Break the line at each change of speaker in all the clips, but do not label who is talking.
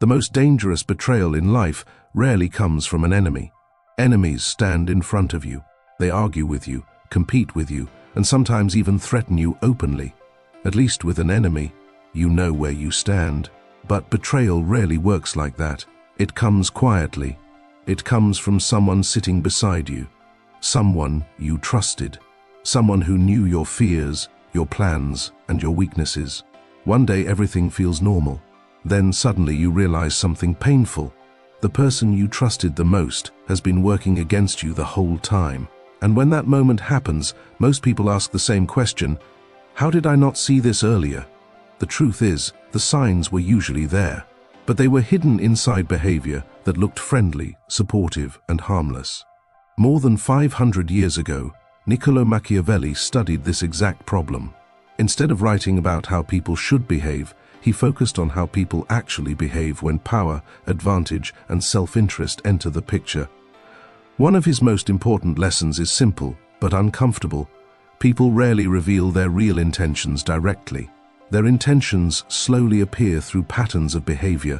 The most dangerous betrayal in life rarely comes from an enemy. Enemies stand in front of you. They argue with you, compete with you, and sometimes even threaten you openly. At least with an enemy, you know where you stand. But betrayal rarely works like that. It comes quietly. It comes from someone sitting beside you. Someone you trusted. Someone who knew your fears, your plans, and your weaknesses. One day everything feels normal. Then suddenly you realize something painful. The person you trusted the most has been working against you the whole time. And when that moment happens, most people ask the same question: how did I not see this earlier? The truth is, the signs were usually there, but they were hidden inside behavior that looked friendly, supportive, and harmless. More than 500 years ago, Niccolò Machiavelli studied this exact problem. Instead of writing about how people should behave, he focused on how people actually behave when power, advantage, and self-interest enter the picture. One of his most important lessons is simple, but uncomfortable. People rarely reveal their real intentions directly. Their intentions slowly appear through patterns of behavior.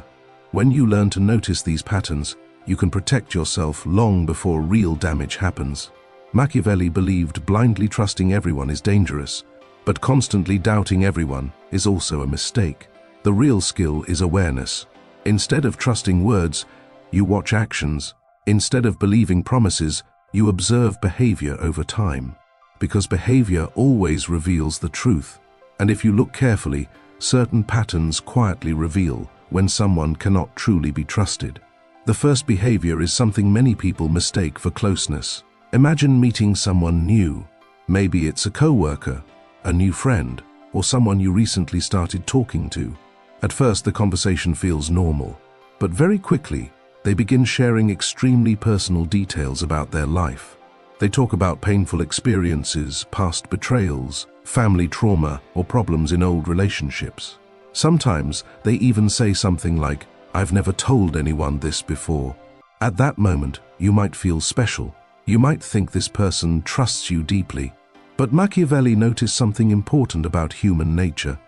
When you learn to notice these patterns, you can protect yourself long before real damage happens. Machiavelli believed blindly trusting everyone is dangerous, but constantly doubting everyone is also a mistake. The real skill is awareness. Instead of trusting words, you watch actions. Instead of believing promises, you observe behavior over time. Because behavior always reveals the truth. And if you look carefully, certain patterns quietly reveal when someone cannot truly be trusted. The first behavior is something many people mistake for closeness. Imagine meeting someone new. Maybe it's a coworker, a new friend, or someone you recently started talking to. At first, the conversation feels normal, but very quickly, they begin sharing extremely personal details about their life. They talk about painful experiences, past betrayals, family trauma, or problems in old relationships. Sometimes, they even say something like, "I've never told anyone this before." At that moment, you might feel special. You might think this person trusts you deeply. But Machiavelli noticed something important about human nature.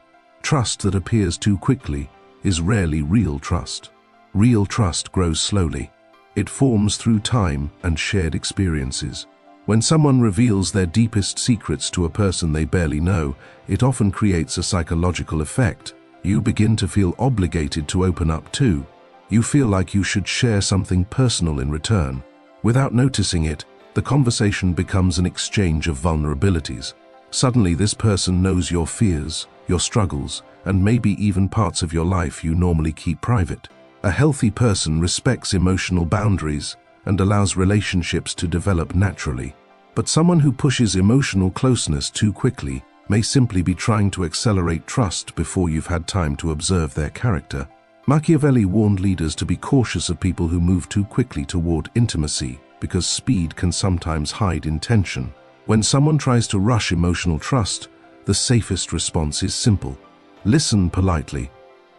Trust that appears too quickly is rarely real trust. Real trust grows slowly. It forms through time and shared experiences. When someone reveals their deepest secrets to a person they barely know, it often creates a psychological effect. You begin to feel obligated to open up too. You feel like you should share something personal in return. Without noticing it, the conversation becomes an exchange of vulnerabilities. Suddenly, this person knows your fears, your struggles, and maybe even parts of your life you normally keep private. A healthy person respects emotional boundaries and allows relationships to develop naturally. But someone who pushes emotional closeness too quickly may simply be trying to accelerate trust before you've had time to observe their character. Machiavelli warned leaders to be cautious of people who move too quickly toward intimacy, because speed can sometimes hide intention. When someone tries to rush emotional trust, the safest response is simple. Listen politely,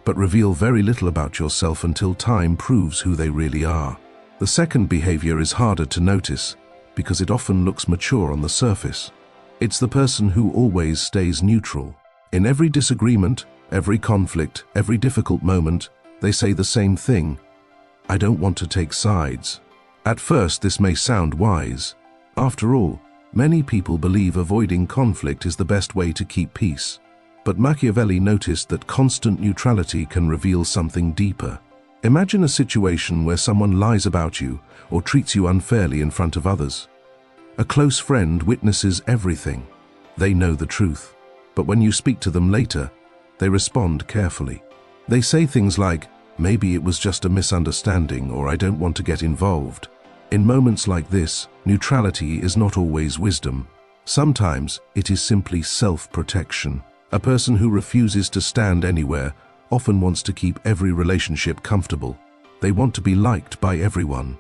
but reveal very little about yourself until time proves who they really are. The second behavior is harder to notice because it often looks mature on the surface. It's the person who always stays neutral. In every disagreement, every conflict, every difficult moment, they say the same thing: "I don't want to take sides." At first, this may sound wise. After all, many people believe avoiding conflict is the best way to keep peace. But Machiavelli noticed that constant neutrality can reveal something deeper. Imagine a situation where someone lies about you or treats you unfairly in front of others. A close friend witnesses everything. They know the truth. But when you speak to them later, they respond carefully. They say things like, "Maybe it was just a misunderstanding," or "I don't want to get involved." In moments like this, neutrality is not always wisdom. Sometimes it is simply self-protection. A person who refuses to stand anywhere often wants to keep every relationship comfortable. They want to be liked by everyone.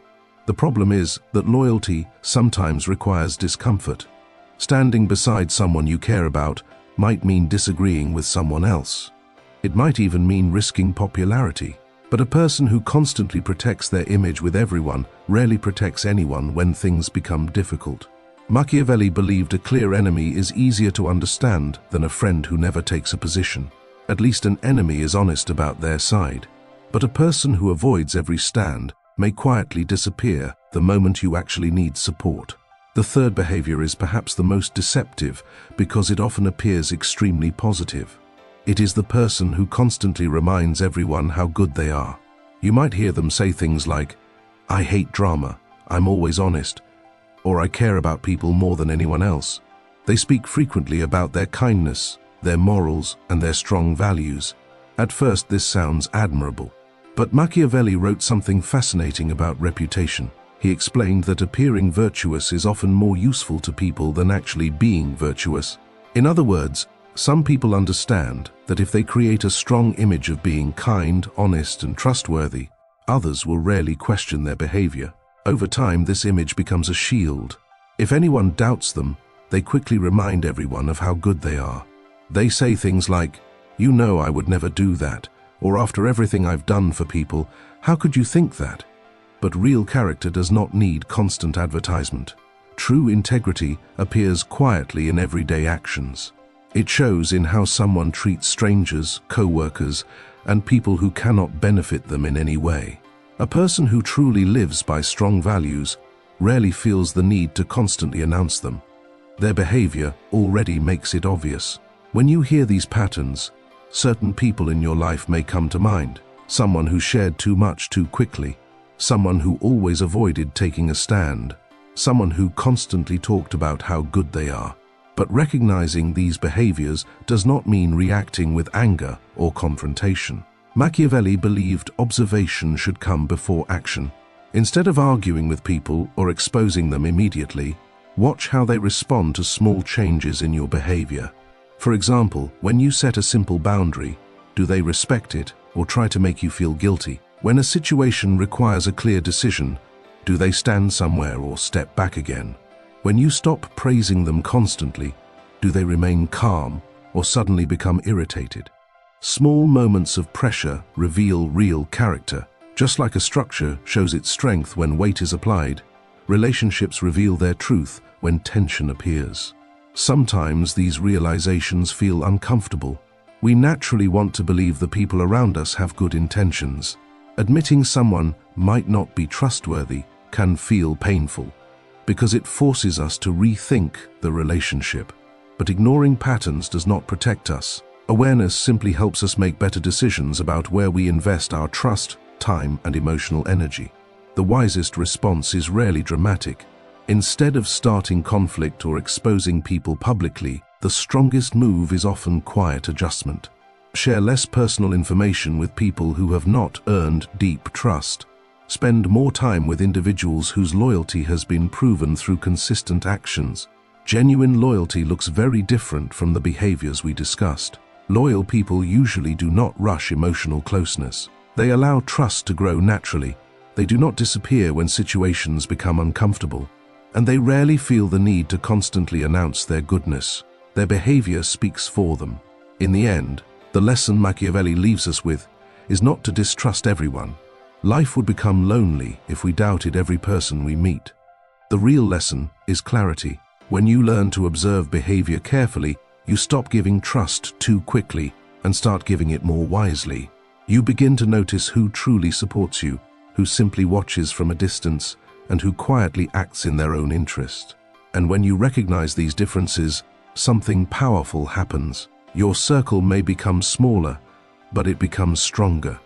The problem is that loyalty sometimes requires discomfort. Standing beside someone you care about might mean disagreeing with someone else. It might even mean risking popularity. But a person who constantly protects their image with everyone rarely protects anyone when things become difficult. Machiavelli believed a clear enemy is easier to understand than a friend who never takes a position. At least an enemy is honest about their side. But a person who avoids every stand may quietly disappear the moment you actually need support. The third behavior is perhaps the most deceptive because it often appears extremely positive. It is the person who constantly reminds everyone how good they are. You might hear them say things like, "I hate drama, I'm always honest," or "I care about people more than anyone else." They speak frequently about their kindness, their morals, and their strong values. At first, this sounds admirable. But Machiavelli wrote something fascinating about reputation. He explained that appearing virtuous is often more useful to people than actually being virtuous. In other words, some people understand that if they create a strong image of being kind, honest, and trustworthy, others will rarely question their behavior. Over time, this image becomes a shield. If anyone doubts them, they quickly remind everyone of how good they are. They say things like, "You know I would never do that," or "After everything I've done for people, how could you think that?" But real character does not need constant advertisement. True integrity appears quietly in everyday actions. It shows in how someone treats strangers, co-workers, and people who cannot benefit them in any way. A person who truly lives by strong values rarely feels the need to constantly announce them. Their behavior already makes it obvious. When you hear these patterns, certain people in your life may come to mind. Someone who shared too much too quickly. Someone who always avoided taking a stand. Someone who constantly talked about how good they are. But recognizing these behaviors does not mean reacting with anger or confrontation. Machiavelli believed observation should come before action. Instead of arguing with people or exposing them immediately, watch how they respond to small changes in your behavior. For example, when you set a simple boundary, do they respect it or try to make you feel guilty? When a situation requires a clear decision, do they stand somewhere or step back again? When you stop praising them constantly, do they remain calm or suddenly become irritated? Small moments of pressure reveal real character. Just like a structure shows its strength when weight is applied, relationships reveal their truth when tension appears. Sometimes these realizations feel uncomfortable. We naturally want to believe the people around us have good intentions. Admitting someone might not be trustworthy can feel painful, because it forces us to rethink the relationship. But ignoring patterns does not protect us. Awareness simply helps us make better decisions about where we invest our trust, time, and emotional energy. The wisest response is rarely dramatic. Instead of starting conflict or exposing people publicly, the strongest move is often quiet adjustment. Share less personal information with people who have not earned deep trust. Spend more time with individuals whose loyalty has been proven through consistent actions. Genuine loyalty looks very different from the behaviors we discussed. Loyal people usually do not rush emotional closeness. They allow trust to grow naturally. They do not disappear when situations become uncomfortable. And they rarely feel the need to constantly announce their goodness. Their behavior speaks for them. In the end, the lesson Machiavelli leaves us with is not to distrust everyone. Life would become lonely if we doubted every person we meet. The real lesson is clarity. When you learn to observe behavior carefully, you stop giving trust too quickly and start giving it more wisely. You begin to notice who truly supports you, who simply watches from a distance, and who quietly acts in their own interest. And when you recognize these differences, something powerful happens. Your circle may become smaller, but it becomes stronger.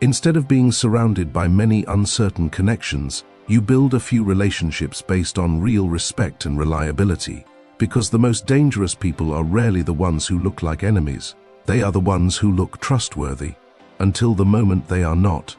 Instead of being surrounded by many uncertain connections, you build a few relationships based on real respect and reliability. Because the most dangerous people are rarely the ones who look like enemies. They are the ones who look trustworthy. Until the moment they are not,